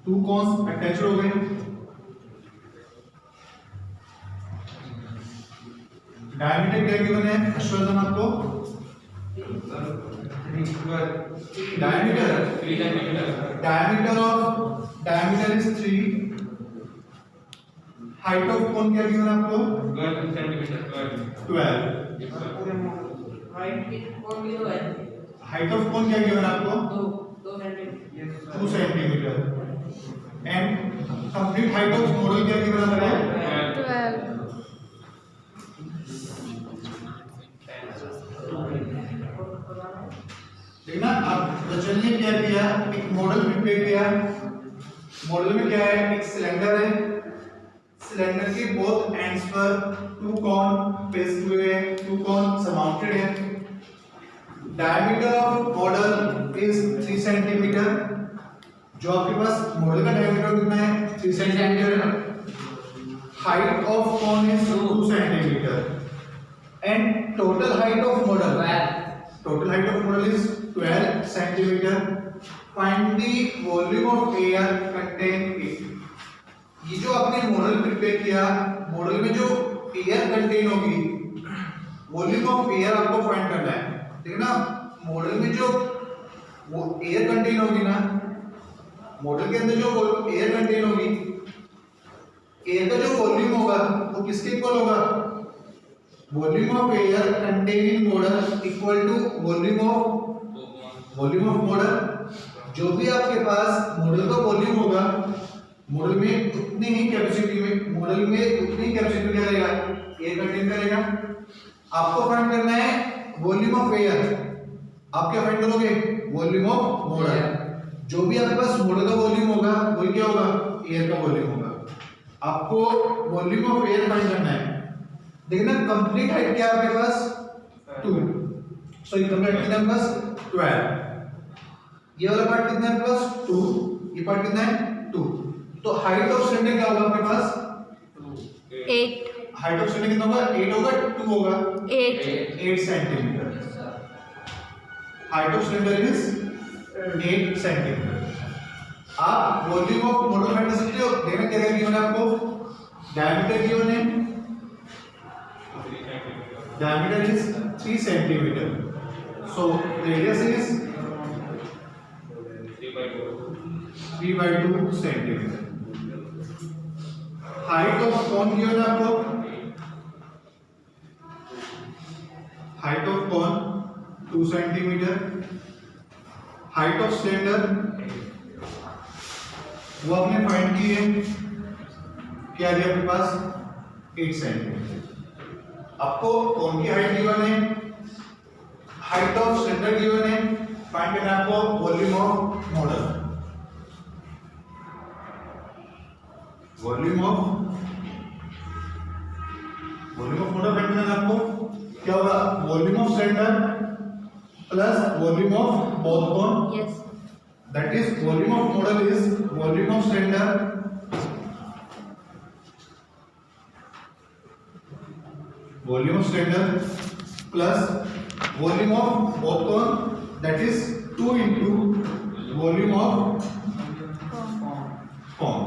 2 cons attach हो गए। Diameter क्या गिवन है हर्षवर्धन आपको? Diameter is 3, height of cone क्या गिवन आपको? 12 हाइट ऑफ कोन क्या गिवन आपको? 2 centimetre. And complete height of model क्या गिवन आपको? 12। देखना अब रचन ने क्या किया, एक मॉडल प्रिपेयर किया। मॉडल में क्या है, एक सिलेंडर है, सिलेंडर के बोथ एंड्स पर 2 कॉन पेस्ट हुए हैं, 2 कॉन सरमाउंटेड है। Diameter of model is 3 centimetre. जो आपके पास मॉडल का डायमीटर कितना है? 3 centimetre. Height of cone is 2 centimetre and total height of model is 12 centimeter. Find the volume of air contained in. ये जो आपने मॉडल प्रिपेयर किया, मॉडल में जो एयर कंटेन होगी, वॉल्यूम ऑफ एयर आपको फाइंड करना है। ठीक है ना? मॉडल में जो वो एयर कंटेन होगी ना, मॉडल के अंदर जो एयर कंटेन होगी, एयर का जो वॉल्यूम होगा वो किसके इक्वल होगा? Volume of air contain in model equal to volume of model. जो भी आपके पास मॉडल का वॉल्यूम होगा, मॉडल में उतनी ही कैपेसिटी में क्या रहेगा? एयर कंटेन करेगा। आपको फाइंड करना है वॉल्यूम ऑफ एयर। आप क्या फाइंड करोगे? Volume of model. जो भी आपके पास मॉडल का वॉल्यूम होगा वही क्या होगा? एयर का वॉल्यूम होगा। आपको वॉल्यूम ऑफ एयर फाइंड करना है। देखना कंप्लीट हाइट क्या आपके पास? 2। सो ये कंप्लीट कितना है आपके पास? 12। ये वाला पार्ट कितना है आपके पास? 2। ये पार्ट कितना है? 2। तो हाइट ऑफ सिलेंडर क्या होगा आपके पास? 8। हाइट ऑफ सिलेंडर कितना होगा? 8 होगा, 2 होगा? 8 centimetre. Height of cylinder is 8 centimetre. आप वॉल्यूम ऑफ मॉडल फाइंड कर सकते हो। देखना क्या गिवन है आपको? डायमीटर गिवन है, diameter is 3 centimeter. So radius is 3/2 centimeter. Height of cone given आपको? Height of cone 2 centimeter. Height of cylinder वो आपने फाइंड की है, क्या दिया आपके पास? 8 सेंटीमीटर। आपको कौन की हाइट गिवन है, हाइट ऑफ सिलेंडर गिवन है, फाइंड करना है आपको volume of model. Volume of model find करना है आपको। क्या होगा? Volume of cylinder plus volume of both cone. Yes. That is volume of model is volume of cylinder plus volume of both cone, that is 2 into volume of cone.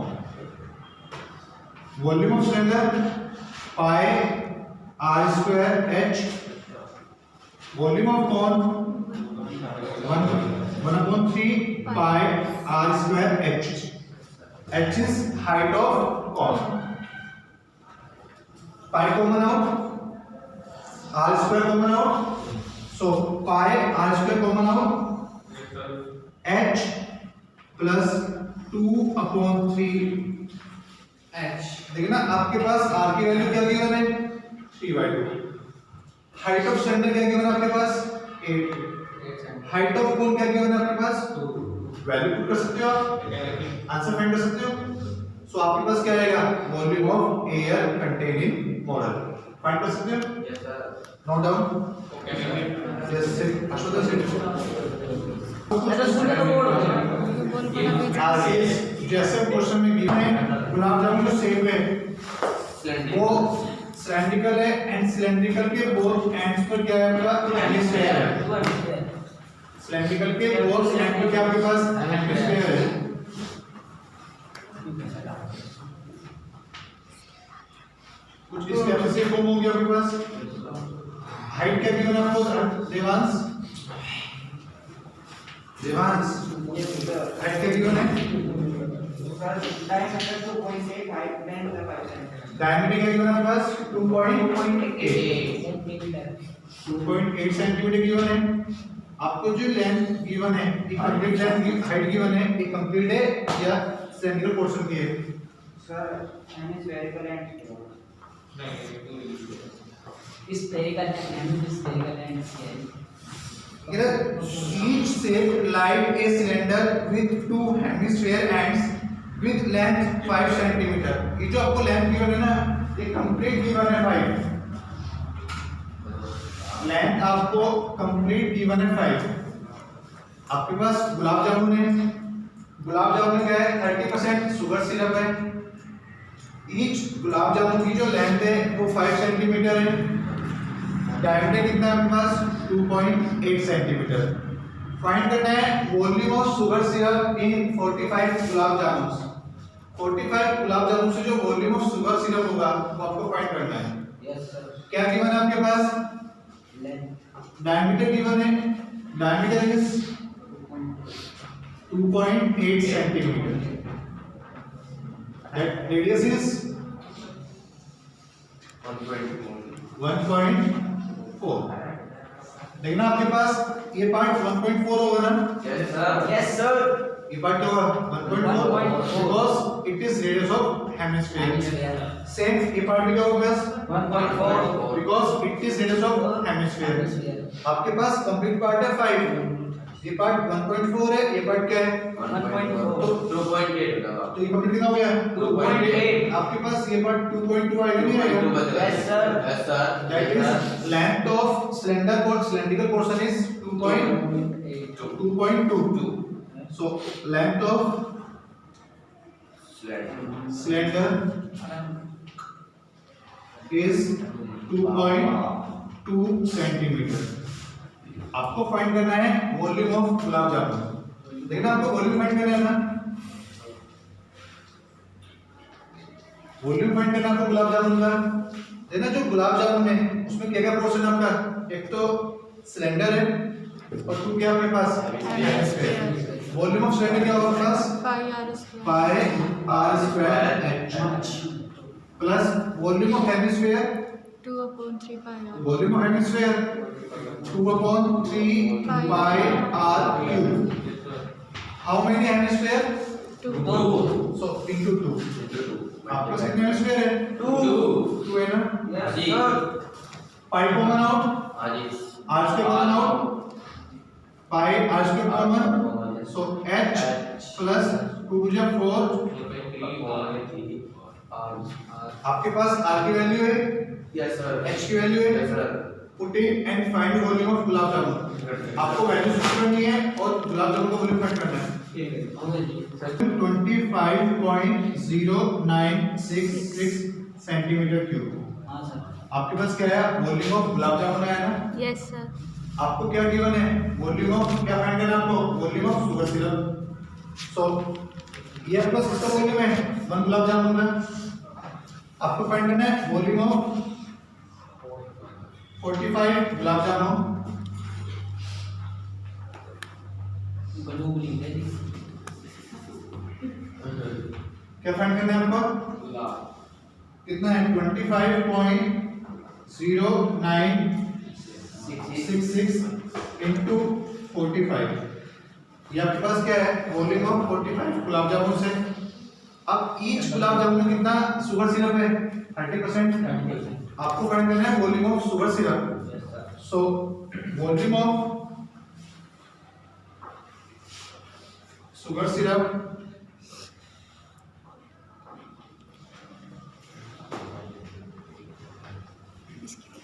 Volume of cylinder pi r square h. Volume of cone 1/3 pi r square h. H is height of cone. Pi common out, r square common out, so pi r square common out, h plus 2/3 h। देखना आपके पास r की value क्या given है? 3/2। Height of cylinder क्या given है आपके पास? 8। Height of cone क्या given है आपके पास? 2। वैल्यू पुट कर सकते हो आप, आंसर फाइंड कर सकते हो। सो आपके पास क्या आएगा? Volume of air containing model find कर सकते हो। Yes sir. Note down. Yes sir. Ashok sir जैसे क्वेश्चन में गिवन है गुलाब जामुन जो सेम है वो सिलेंड्रिकल है एंड सिलेंड्रिकल के बोथ एंड्स पर क्या है आपका? हेमिस्फीयर है। सिलेंड्रिकल के बोथ एंड पे क्या आपके पास? हेमिस्फीयर है। कुछ इस कैसे से फॉर्म हो गया आपके पास। हाइट क्या गिवन है आपको देवांश? देवांश हाइट क्या गिवन है? डायमीटर क्या गिवन है आपके पास? 2.8 सेंटीमीटर गिवन है। आपको जो लेंथ गिवन है, एक कंप्लीट लेंथ हाइट गिवन है, एक कंप्लीट है या सिलेंडर पोर्शन की है? Sir M spherical end spherical end spherical end each shape like a cylinder with two hemisphere ends with length 5 centimeter। ये जो आपको लेंथ गिवन है ना, ये कंप्लीट गिवन है 5। लेंथ आपको कंप्लीट गिवन है 5। आपके पास गुलाब जामुन है, गुलाब जामुन क्या है? 30% शुगर सिरप है। ईच गुलाब जामुन की जो लेंथ है वो 5 सेंटीमीटर है। डायमीटर कितना है आपके पास? 2.8 सेंटीमीटर। फाइंड करना है वॉल्यूम ऑफ शुगर सिरप इन 45 गुलाब जामुन। 45 गुलाब जामुन से जो वॉल्यूम ऑफ शुगर सिरप होगा वो आपको फाइंड करना है। Yes sir. क्या गिवन है आपके पास? डायमीटर गिवन है, diameter is 2.8 centimetre. That radius is 1.4। देखना आपके पास ये पार्ट 1.4 होगा ना? Yes sir. ये पार्ट क्या होगा? 1.4 because it is radius of hemisphere। Same ये पार्ट भी क्या होगा? 1.4 because it is radius of hemisphere। आपके पास कंप्लीट पार्ट है 5। ये पार्ट 1.4 है, ये पार्ट क्या है? 1.4 तो 2.8 तो ये कंप्लीट कितना हो गया? 2.8। आपके पास ये पार्ट 2.2 आएगा नहीं आएगा? Yes sir. That is length of cylindrical portion is 2.2। So length of cylinder is 2.2 centimetre. आपको फाइंड करना है वॉल्यूम ऑफ गुलाब जामुन। देखना आपको वॉल्यूम फाइंड करना है ना, वॉल्यूम फाइंड करना आपको गुलाब जामुन का। देखना जो गुलाब जामुन है उसमें क्या क्या पोर्शन है आपका? एक तो सिलेंडर है और टू क्या आपके पास? वॉल्यूम ऑफ सिलेंडर क्या होगा आपके पास? Pi r square h plus volume of hemisphere 2/3 pi r। Volume of hemisphere 2/3 pi r cube. How many hemisphere? 2। So into 2। आपके पास कितने हेमिस्फीयर है? 2 है ना? यस जी। Sir. Pi common out, r square common out, pi r square common, so h plus 2 4। आपके पास r की वैल्यू है, एच की वैल्यू है। Put in and find volume of gulab jamun. आपको वैल्यू पुट करनी है और गुलाब जामुन का वॉल्यूम फाइंड करना है। 25.0966 सेंटीमीटर क्यूब। हां सर। आपके पास क्या है? वॉल्यूम ऑफ गुलाब जामुन है ना? Yes sir. आपको क्या गिवन है? वॉल्यूम ऑफ क्या फाइंड करना है आपको? Volume of sugar syrup. So ये आपके पास इसका वॉल्यूम है 1 गुलाब जामुन का। आपको फाइंड करना है वॉल्यूम ऑफ 45 गुलाब जामुन। क्या फाइंड करना है आपको? कितना है? 25.0966 इंटू 45। ये आपके पास क्या है? वॉल्यूम ऑफ 45 गुलाब जामुन से। अब ईच गुलाब जामुन में कितना शुगर सिरप है? 30%। आपको फाइंड करना है volume of sugar syrup. So volume of sugar syrup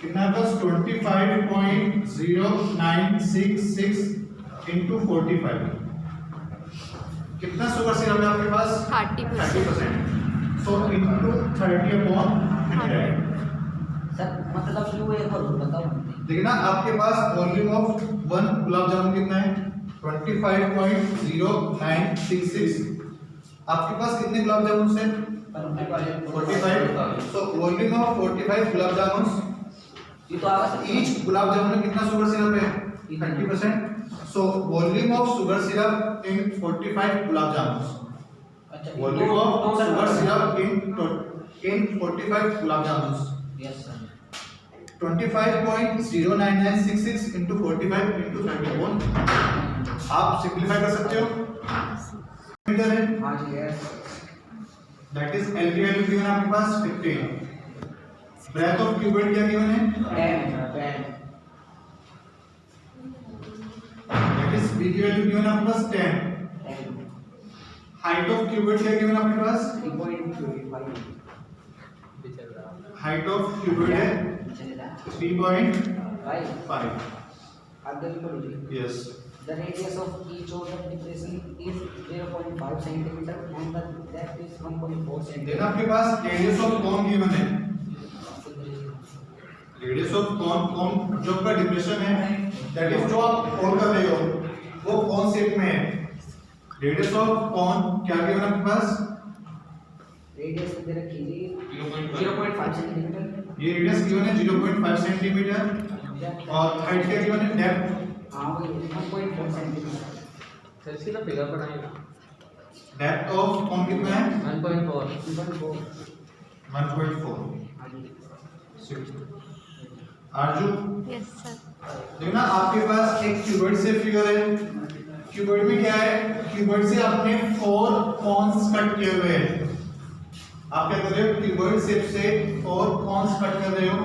कितना है? बस 25.0966 इंटू 45। कितना शुगर सिरप है आपके पास? 30%। So into 30/100। सर मतलब क्यों ये करो बताओ। देखना आपके पास वॉल्यूम ऑफ 1 गुलाब जामुन कितना है? 25.0966 आपके पास कितने गुलाब जामुन है? 45. So volume of 45 gulab jamun. ये तो आवाज Each गुलाब जामुन में कितना शुगर सिरप है? 30%. So volume of sugar syrup in 45 gulab jamun. अच्छा Volume of sugar syrup in 45 gulab jamun. Yes sir 25.09966 into 45 into 31. आप सिंपलीफाई कर सकते हो. मीटर है. हाँ जी यस That is L की वैल्यू गिवन आपके पास 15. ब्रेथ ऑफ क्यूबिट क्या गिवन है? 10 That is B की वैल्यू गिवन आपके पास 10. हाइट ऑफ क्यूबिट क्या गिवन आपके पास? 3.25 हाइट ऑफ क्यूबिट है 3.5. आगे भी पढ़िए Yes. The radius of each of the depression is 0.5 centimeter and the depth is 1.4 then centimeter. आपके पास रेडियस ऑफ कॉन गिवन है. रेडियस ऑफ कॉन जो आपका डिप्रेशन है, दैट इज जो आप होल कर रहे हो वो कौन शेप में है. रेडियस ऑफ कॉन क्या गिवन है आपके पास? Radius दे रखी है 0.5 centimeter. ये रेडियस गिवन है 0.5 सेंटीमीटर और हाइट क्या गिवन है? डेप्थ हाँ वही 1.4 centimeter. सर इसकी ना फिगर बनाएगा डेप्थ ऑफ कॉन कितना है? 1.4 1.4. 1.4. हाँ जी. आरजू Yes, sir. देखो ना आपके पास एक क्यूबॉइड से फिगर है. क्यूबॉइड में क्या है? क्यूबॉइड से आपने 4 कॉन्स कट किए हुए हैं. आप क्या कर रहे हो? क्यूबॉइड शेप से 4 कॉन्स कट कर रहे हो.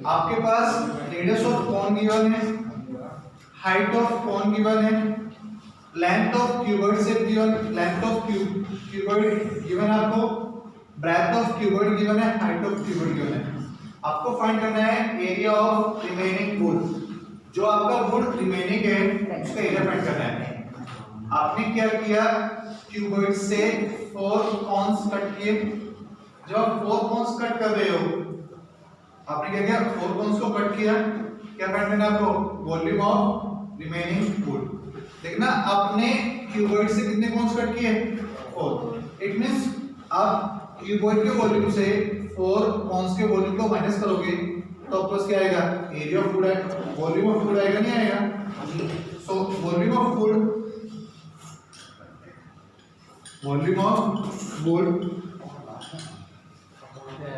आपके पास रेडियस ऑफ कॉन गिवन है, हाइट ऑफ कॉन गिवन है, length of cuboid shape given, length of cuboid given आपको, ब्रेथ ऑफ क्यूबॉइड गिवन है, हाइट ऑफ क्यूबॉइड गिवन है. आपको फाइंड करना है एरिया ऑफ रिमेनिंग वुड. जो आपका वुड रिमेनिंग है उसका एरिया फाइंड करना है. आपने क्या किया? क्यूबॉइड से 4 कॉन्स कट किए. जब आप 4 कॉन्स कट कर रहे हो, आपने क्या किया? 4 कॉन्स को कट किया. क्या फाइंड करना है आपको? Volume of remaining would. देखना आपने क्यूबॉइड से कितने कॉन्स कट किए? 4. इट मींस आप क्यूबॉइड के वॉल्यूम से 4 कॉन्स के वॉल्यूम को माइनस करोगे तो आपको क्या आएगा? एरिया ऑफ वुड आएगा. वॉल्यूम ऑफ वुड आएगा, नहीं आएगा? सो वॉल्यूम ऑफ वुड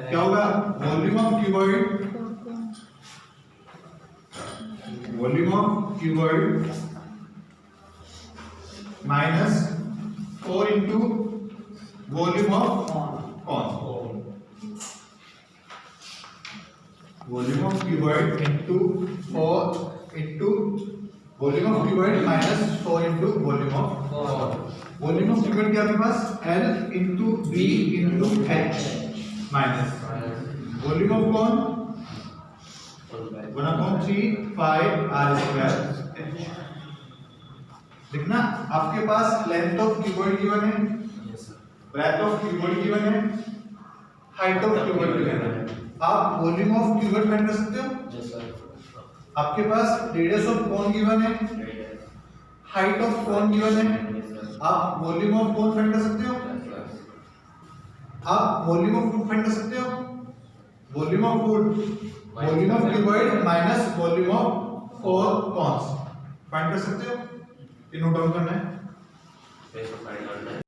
क्या होगा? Volume of cuboid minus 4 into volume of cone. Volume of cuboid into 4 into volume of cuboid minus 4 into volume of cone. Volume of cuboid क्या आपके पास? L into B into H minus volume of cone 1/3 r square. देखना आपके पास length of cuboid given है, breath of cuboid given है, height of cuboid given है. आप वॉल्यूम ऑफ क्यूबॉइड फाइंड कर सकते हो. आपके पास रेडियस ऑफ कॉन गिवन है, हाइट ऑफ कॉन गिवन है. आप वॉल्यूम ऑफ कॉन फाइंड कर सकते हो. आप वॉल्यूम ऑफ वुड फाइंड कर सकते हो. Volume of cuboid minus volume of 4 cons find कर सकते हो. ये नोट डाउन करना है.